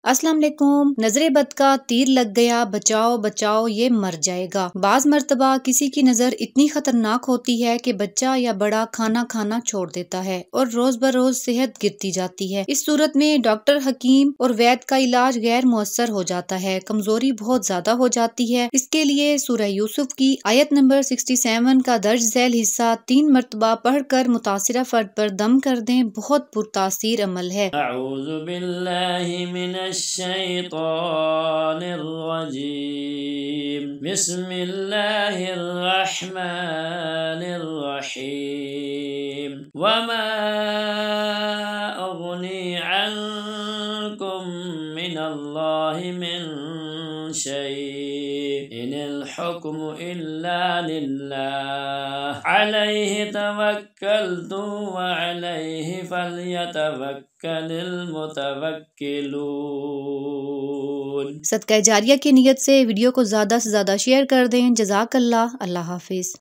अस्सलाम वालेकुम। नजरे बद का तीर लग गया, बचाओ बचाओ ये मर जाएगा। बाज मर्तबा किसी की नजर इतनी खतरनाक होती है कि बच्चा या बड़ा खाना खाना छोड़ देता है और रोज बरोज सेहत गिरती जाती है। इस सूरत में डॉक्टर, हकीम और वैद्य का इलाज गैर मुअस्सर हो जाता है, कमजोरी बहुत ज्यादा हो जाती है। इसके लिए सूरह यूसुफ की आयत नंबर 67 का दर्ज झैल हिस्सा 3 मरतबा पढ़ कर मुतासिरा फर्द पर दम कर दें, बहुत पुरतासीर अमल है। बिस्मिल्लाहिर्रहमानिर्रहीम वमा अग़नी अन्कुम मिनल्लाहि मिन शैइन इनिल हुक्मु इल्ला लिल्लाह अलैहि तवक्कलतु व अलैहि फल्यतवक्कलिल मुतवक्किलून। सदका जारिया की नियत से वीडियो को ज्यादा से ज्यादा शेयर कर दें। जज़ाकल्लाह। अल्लाह हाफिज।